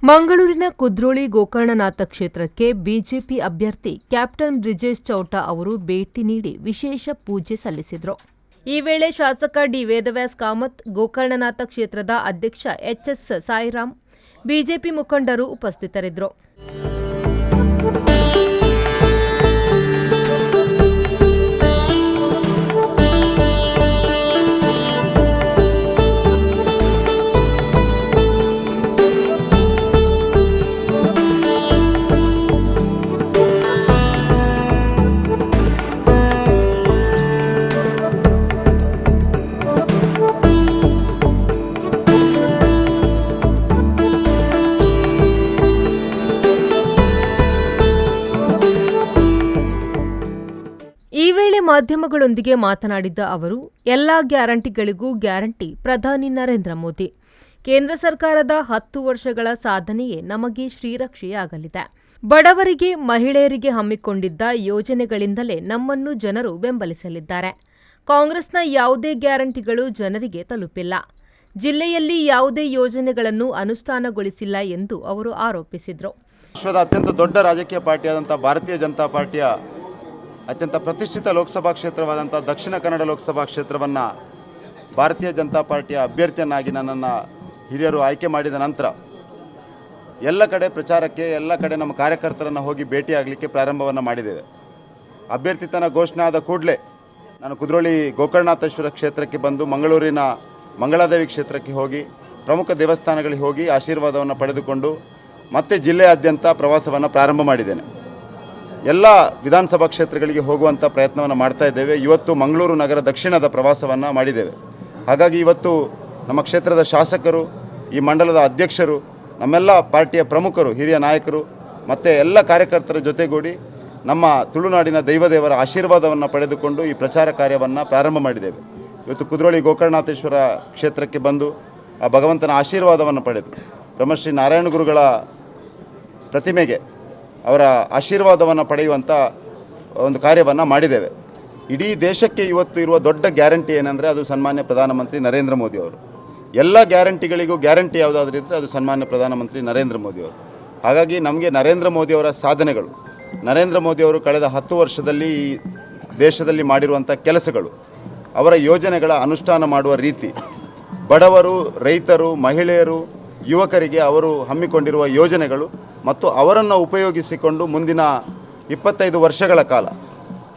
ಮಂಗಳೂರಿನ ಕುದ್ರೋಳಿ ಗೋಕರ್ಣನಾಥ ಕ್ಷೇತ್ರಕ್ಕೆ ಬಿಜೆಪಿ ಅಭ್ಯರ್ಥಿ ಕ್ಯಾಪ್ಟನ್ ಬ್ರಿಜೇಶ್ ಚೌಟ ಅವರು ಭೇಟಿ ನೀಡಿ ವಿಶೇಷ ಪೂಜೆ ಸಲ್ಲಿಸಿದರು. ಈ ವೇಳೆ ಶಾಸಕ ಡಿ ವೇದವ್ಯಾಸ್ ಕಾಮತ್, ಗೋಕರ್ಣನಾಥ ಕ್ಷೇತ್ರದ ಅಧ್ಯಕ್ಷ ಎಚ್ಎಸ್ ಸಾಯಿರಾಮ್, ಬಿಜೆಪಿ ಮುಖಂಡರು ಉಪಸ್ಥಿತರಿದ್ದರು. ಈ ವೇಳೆ ಮಾಧ್ಯಮಗಳೊಂದಿಗೆ ಮಾತನಾಡಿದ್ದ ಅವರು, ಎಲ್ಲಾ ಗ್ಯಾರಂಟಿಗಳಿಗೂ ಗ್ಯಾರಂಟಿ ಪ್ರಧಾನಿ ನರೇಂದ್ರ ಮೋದಿ. ಕೇಂದ್ರ ಸರ್ಕಾರದ 10 ವರ್ಷಗಳ ಸಾಧನೆಯೇ ನಮಗೆ ಶ್ರೀರಕ್ಷೆಯಾಗಲಿದೆ. ಬಡವರಿಗೆ, ಮಹಿಳೆಯರಿಗೆ ಹಮ್ಮಿಕೊಂಡಿದ್ದ ಯೋಜನೆಗಳಿಂದಲೇ ನಮ್ಮನ್ನು ಜನರು ಬೆಂಬಲಿಸಲಿದ್ದಾರೆ. ಕಾಂಗ್ರೆಸ್ನ ಯಾವುದೇ ಗ್ಯಾರಂಟಿಗಳು ಜನರಿಗೆ ತಲುಪಿಲ್ಲ. ಜಿಲ್ಲೆಯಲ್ಲಿ ಯಾವುದೇ ಯೋಜನೆಗಳನ್ನು ಅನುಷ್ಠಾನಗೊಳಿಸಿಲ್ಲ ಎಂದು ಅವರು ಆರೋಪಿಸಿದರು. ವಿಶ್ವದ ಅತ್ಯಂತ ದೊಡ್ಡ ರಾಜಕೀಯ ಪಾರ್ಟಿಯಾದಂಥ ಭಾರತೀಯ ಜನತಾ ಪಾರ್ಟಿಯ ಅತ್ಯಂತ ಪ್ರತಿಷ್ಠಿತ ಲೋಕಸಭಾ ಕ್ಷೇತ್ರವಾದಂಥ ದಕ್ಷಿಣ ಕನ್ನಡ ಲೋಕಸಭಾ ಕ್ಷೇತ್ರವನ್ನು ಭಾರತೀಯ ಜನತಾ ಪಾರ್ಟಿಯ ಅಭ್ಯರ್ಥಿಯನ್ನಾಗಿ ನನ್ನನ್ನು ಹಿರಿಯರು ಆಯ್ಕೆ ಮಾಡಿದ ನಂತರ ಎಲ್ಲ ಕಡೆ ಪ್ರಚಾರಕ್ಕೆ, ಎಲ್ಲ ಕಡೆ ನಮ್ಮ ಕಾರ್ಯಕರ್ತರನ್ನು ಹೋಗಿ ಭೇಟಿಯಾಗಲಿಕ್ಕೆ ಪ್ರಾರಂಭವನ್ನು ಮಾಡಿದ್ದೇವೆ. ಅಭ್ಯರ್ಥಿತನ ಘೋಷಣೆ ಆದ ಕೂಡಲೇ ನಾನು ಕುದ್ರೋಳಿ ಗೋಕರ್ಣನಾಥೇಶ್ವರ ಕ್ಷೇತ್ರಕ್ಕೆ ಬಂದು ಮಂಗಳೂರಿನ ಮಂಗಳಾದೇವಿ ಕ್ಷೇತ್ರಕ್ಕೆ ಹೋಗಿ ಪ್ರಮುಖ ದೇವಸ್ಥಾನಗಳಿಗೆ ಹೋಗಿ ಆಶೀರ್ವಾದವನ್ನು ಪಡೆದುಕೊಂಡು ಮತ್ತೆ ಜಿಲ್ಲೆಯಾದ್ಯಂತ ಪ್ರವಾಸವನ್ನು ಪ್ರಾರಂಭ ಮಾಡಿದ್ದೇನೆ. ಎಲ್ಲ ವಿಧಾನಸಭಾ ಕ್ಷೇತ್ರಗಳಿಗೆ ಹೋಗುವಂಥ ಪ್ರಯತ್ನವನ್ನು ಮಾಡ್ತಾ ಇದ್ದೇವೆ. ಇವತ್ತು ಮಂಗಳೂರು ನಗರ ದಕ್ಷಿಣದ ಪ್ರವಾಸವನ್ನು ಮಾಡಿದ್ದೇವೆ. ಹಾಗಾಗಿ ಇವತ್ತು ನಮ್ಮ ಕ್ಷೇತ್ರದ ಶಾಸಕರು, ಈ ಮಂಡಲದ ಅಧ್ಯಕ್ಷರು, ನಮ್ಮೆಲ್ಲ ಪಾರ್ಟಿಯ ಪ್ರಮುಖರು, ಹಿರಿಯ ನಾಯಕರು ಮತ್ತು ಎಲ್ಲ ಕಾರ್ಯಕರ್ತರ ಜೊತೆಗೂಡಿ ನಮ್ಮ ತುಳುನಾಡಿನ ದೈವದೇವರ ಆಶೀರ್ವಾದವನ್ನು ಪಡೆದುಕೊಂಡು ಈ ಪ್ರಚಾರ ಕಾರ್ಯವನ್ನು ಪ್ರಾರಂಭ ಮಾಡಿದ್ದೇವೆ. ಇವತ್ತು ಕುದ್ರೋಳಿ ಗೋಕರ್ಣನಾಥೇಶ್ವರ ಕ್ಷೇತ್ರಕ್ಕೆ ಬಂದು ಆ ಭಗವಂತನ ಆಶೀರ್ವಾದವನ್ನು ಪಡೆದು ಬ್ರಹ್ಮಶ್ರೀ ನಾರಾಯಣ ಗುರುಗಳ ಪ್ರತಿಮೆಗೆ ಅವರ ಆಶೀರ್ವಾದವನ್ನು ಪಡೆಯುವಂಥ ಒಂದು ಕಾರ್ಯವನ್ನು ಮಾಡಿದ್ದೇವೆ. ಇಡೀ ದೇಶಕ್ಕೆ ಇವತ್ತು ಇರುವ ದೊಡ್ಡ ಗ್ಯಾರಂಟಿ ಏನಂದರೆ ಅದು ಸನ್ಮಾನ್ಯ ಪ್ರಧಾನಮಂತ್ರಿ ನರೇಂದ್ರ ಮೋದಿಯವರು. ಎಲ್ಲ ಗ್ಯಾರಂಟಿಗಳಿಗೂ ಗ್ಯಾರಂಟಿ ಯಾವುದಾದ್ರೂ ಇದ್ದರೆ ಅದು ಸನ್ಮಾನ್ಯ ಪ್ರಧಾನಮಂತ್ರಿ ನರೇಂದ್ರ ಮೋದಿಯವರು. ಹಾಗಾಗಿ ನಮಗೆ ನರೇಂದ್ರ ಮೋದಿಯವರ ಸಾಧನೆಗಳು, ನರೇಂದ್ರ ಮೋದಿಯವರು ಕಳೆದ 10 ವರ್ಷದಲ್ಲಿ ಈ ದೇಶದಲ್ಲಿ ಮಾಡಿರುವಂಥ ಕೆಲಸಗಳು, ಅವರ ಯೋಜನೆಗಳ ಅನುಷ್ಠಾನ ಮಾಡುವ ರೀತಿ, ಬಡವರು, ರೈತರು, ಮಹಿಳೆಯರು, ಯುವಕರಿಗೆ ಅವರು ಹಮ್ಮಿಕೊಂಡಿರುವ ಯೋಜನೆಗಳು ಮತ್ತು ಅವರನ್ನು ಉಪಯೋಗಿಸಿಕೊಂಡು ಮುಂದಿನ 25 ವರ್ಷಗಳ ಕಾಲ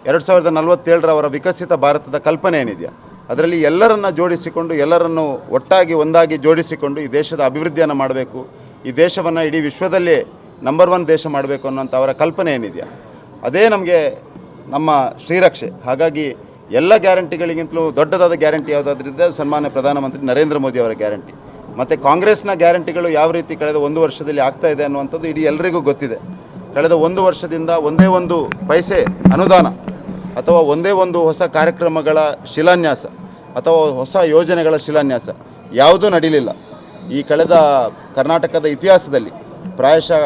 2047 ಅವರ ವಿಕಸಿತ ಭಾರತದ ಕಲ್ಪನೆ ಏನಿದೆಯಾ ಅದರಲ್ಲಿ ಎಲ್ಲರನ್ನ ಜೋಡಿಸಿಕೊಂಡು, ಎಲ್ಲರನ್ನು ಒಟ್ಟಾಗಿ ಒಂದಾಗಿ ಜೋಡಿಸಿಕೊಂಡು ಈ ದೇಶದ ಅಭಿವೃದ್ಧಿಯನ್ನು ಮಾಡಬೇಕು, ಈ ದೇಶವನ್ನು ಇಡೀ ವಿಶ್ವದಲ್ಲೇ ನಂಬರ್ 1 ದೇಶ ಮಾಡಬೇಕು ಅನ್ನೋಂಥ ಅವರ ಕಲ್ಪನೆ ಏನಿದೆಯಾ ಅದೇ ನಮಗೆ ನಮ್ಮ ಶ್ರೀರಕ್ಷೆ. ಹಾಗಾಗಿ ಎಲ್ಲ ಗ್ಯಾರಂಟಿಗಳಿಗಿಂತಲೂ ದೊಡ್ಡದಾದ ಗ್ಯಾರಂಟಿ ಯಾವುದಾದ್ರಿದೆ ಅದು ಸನ್ಮಾನ್ಯ ಪ್ರಧಾನಮಂತ್ರಿ ನರೇಂದ್ರ ಮೋದಿ ಅವರ ಗ್ಯಾರಂಟಿ. ಮತ್ತು ಕಾಂಗ್ರೆಸ್ನ ಗ್ಯಾರಂಟಿಗಳು ಯಾವ ರೀತಿ ಕಳೆದ 1 ವರ್ಷದಲ್ಲಿ ಆಗ್ತಾ ಇದೆ ಅನ್ನುವಂಥದ್ದು ಇಡೀ ಎಲ್ಲರಿಗೂ ಗೊತ್ತಿದೆ. ಕಳೆದ 1 ವರ್ಷದಿಂದ ಒಂದೇ ಒಂದು ಪೈಸೆ ಅನುದಾನ ಅಥವಾ ಒಂದೇ ಒಂದು ಹೊಸ ಕಾರ್ಯಕ್ರಮಗಳ ಶಿಲಾನ್ಯಾಸ ಅಥವಾ ಹೊಸ ಯೋಜನೆಗಳ ಶಿಲಾನ್ಯಾಸ ಯಾವುದೂ ನಡೀಲಿಲ್ಲ. ಈ ಕಳೆದ ಕರ್ನಾಟಕದ ಇತಿಹಾಸದಲ್ಲಿ ಪ್ರಾಯಶಃ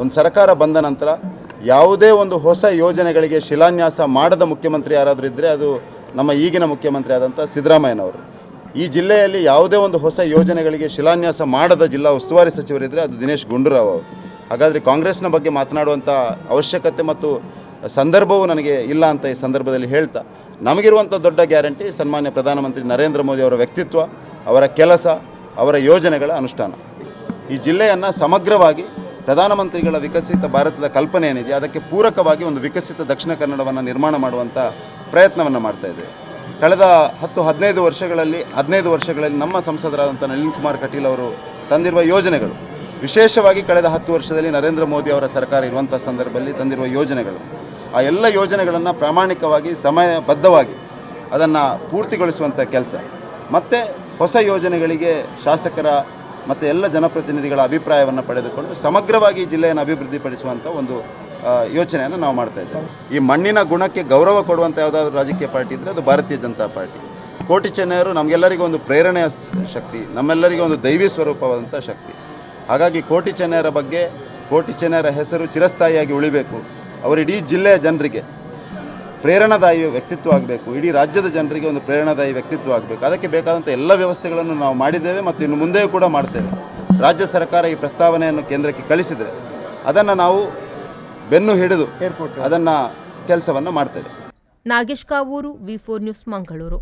ಒಂದು ಸರ್ಕಾರ ಬಂದ ನಂತರ ಯಾವುದೇ ಒಂದು ಹೊಸ ಯೋಜನೆಗಳಿಗೆ ಶಿಲಾನ್ಯಾಸ ಮಾಡದ ಮುಖ್ಯಮಂತ್ರಿ ಯಾರಾದರೂ ಇದ್ದರೆ ಅದು ನಮ್ಮ ಈಗಿನ ಮುಖ್ಯಮಂತ್ರಿ ಆದಂಥ ಸಿದ್ದರಾಮಯ್ಯನವರು. ಈ ಜಿಲ್ಲೆಯಲ್ಲಿ ಯಾವುದೇ ಒಂದು ಹೊಸ ಯೋಜನೆಗಳಿಗೆ ಶಿಲಾನ್ಯಾಸ ಮಾಡದ ಜಿಲ್ಲಾ ಉಸ್ತುವಾರಿ ಸಚಿವರಿದ್ದರೆ ಅದು ದಿನೇಶ್ ಗುಂಡೂರಾವ್ ಅವರು. ಹಾಗಾದರೆ ಕಾಂಗ್ರೆಸ್ನ ಬಗ್ಗೆ ಮಾತನಾಡುವಂಥ ಅವಶ್ಯಕತೆ ಮತ್ತು ಸಂದರ್ಭವೂ ನನಗೆ ಇಲ್ಲ ಅಂತ ಈ ಸಂದರ್ಭದಲ್ಲಿ ಹೇಳ್ತಾ, ನಮಗಿರುವಂಥ ದೊಡ್ಡ ಗ್ಯಾರಂಟಿ ಸನ್ಮಾನ್ಯ ಪ್ರಧಾನಮಂತ್ರಿ ನರೇಂದ್ರ ಮೋದಿ ಅವರ ವ್ಯಕ್ತಿತ್ವ, ಅವರ ಕೆಲಸ, ಅವರ ಯೋಜನೆಗಳ ಅನುಷ್ಠಾನ. ಈ ಜಿಲ್ಲೆಯನ್ನು ಸಮಗ್ರವಾಗಿ ಪ್ರಧಾನಮಂತ್ರಿಗಳ ವಿಕಸಿತ ಭಾರತದ ಕಲ್ಪನೆ ಏನಿದೆ ಅದಕ್ಕೆ ಪೂರಕವಾಗಿ ಒಂದು ವಿಕಸಿತ ದಕ್ಷಿಣ ಕನ್ನಡವನ್ನು ನಿರ್ಮಾಣ ಮಾಡುವಂಥ ಪ್ರಯತ್ನವನ್ನು ಮಾಡ್ತಾಯಿದ್ದೇವೆ. ಕಳೆದ 10-15 ವರ್ಷಗಳಲ್ಲಿ ನಮ್ಮ ಸಂಸದರಾದಂಥ ನಳಿನ್ ಕುಮಾರ್ ಕಟೀಲ್ ಅವರು ತಂದಿರುವ ಯೋಜನೆಗಳು, ವಿಶೇಷವಾಗಿ ಕಳೆದ 10 ವರ್ಷದಲ್ಲಿ ನರೇಂದ್ರ ಮೋದಿ ಅವರ ಸರ್ಕಾರ ಇರುವಂಥ ಸಂದರ್ಭದಲ್ಲಿ ತಂದಿರುವ ಯೋಜನೆಗಳು, ಆ ಎಲ್ಲ ಯೋಜನೆಗಳನ್ನು ಪ್ರಾಮಾಣಿಕವಾಗಿ ಸಮಯಬದ್ಧವಾಗಿ ಅದನ್ನು ಪೂರ್ತಿಗೊಳಿಸುವಂಥ ಕೆಲಸ ಮತ್ತು ಹೊಸ ಯೋಜನೆಗಳಿಗೆ ಶಾಸಕರ ಮತ್ತು ಎಲ್ಲ ಜನಪ್ರತಿನಿಧಿಗಳ ಅಭಿಪ್ರಾಯವನ್ನು ಪಡೆದುಕೊಂಡು ಸಮಗ್ರವಾಗಿ ಜಿಲ್ಲೆಯನ್ನು ಅಭಿವೃದ್ಧಿಪಡಿಸುವಂಥ ಒಂದು ಯೋಚನೆಯನ್ನು ನಾವು ಮಾಡ್ತಾಯಿದ್ದೇವೆ. ಈ ಮಣ್ಣಿನ ಗುಣಕ್ಕೆ ಗೌರವ ಕೊಡುವಂಥ ಯಾವುದಾದ್ರೂ ರಾಜಕೀಯ ಪಾರ್ಟಿ ಇದ್ದರೆ ಅದು ಭಾರತೀಯ ಜನತಾ ಪಾರ್ಟಿ. ಕೋಟಿ ಚೆನ್ನೈಯರು ನಮಗೆಲ್ಲರಿಗೂ ಒಂದು ಪ್ರೇರಣೆಯ ಶಕ್ತಿ, ನಮ್ಮೆಲ್ಲರಿಗೂ ಒಂದು ದೈವಿ ಸ್ವರೂಪವಾದಂಥ ಶಕ್ತಿ. ಹಾಗಾಗಿ ಕೋಟಿ ಚೆನ್ನೈಯರ ಬಗ್ಗೆ, ಕೋಟಿ ಚೆನ್ನೈಯರ ಹೆಸರು ಚಿರಸ್ಥಾಯಿಯಾಗಿ ಉಳಿಬೇಕು. ಅವರು ಇಡೀ ಜಿಲ್ಲೆಯ ಜನರಿಗೆ ಪ್ರೇರಣಾದಾಯಿ ವ್ಯಕ್ತಿತ್ವ ಆಗಬೇಕು, ಇಡೀ ರಾಜ್ಯದ ಜನರಿಗೆ ಒಂದು ಪ್ರೇರಣಾದಾಯಿ ವ್ಯಕ್ತಿತ್ವ ಆಗಬೇಕು. ಅದಕ್ಕೆ ಬೇಕಾದಂಥ ಎಲ್ಲ ವ್ಯವಸ್ಥೆಗಳನ್ನು ನಾವು ಮಾಡಿದ್ದೇವೆ ಮತ್ತು ಇನ್ನು ಮುಂದೆಯೂ ಕೂಡ ಮಾಡ್ತೇವೆ. ರಾಜ್ಯ ಸರ್ಕಾರ ಈ ಪ್ರಸ್ತಾವನೆಯನ್ನು ಕೇಂದ್ರಕ್ಕೆ ಕಳಿಸಿದರೆ ಅದನ್ನು ನಾವು ಬೆನ್ನು ಹಿಡಿದು ಅದನ್ನು ಕೆಲಸವನ್ನು ಮಾಡ್ತೇವೆ. ನಾಗೇಶ್ ಕಾವೂರು, ವಿ4 ನ್ಯೂಸ್, ಮಂಗಳೂರು.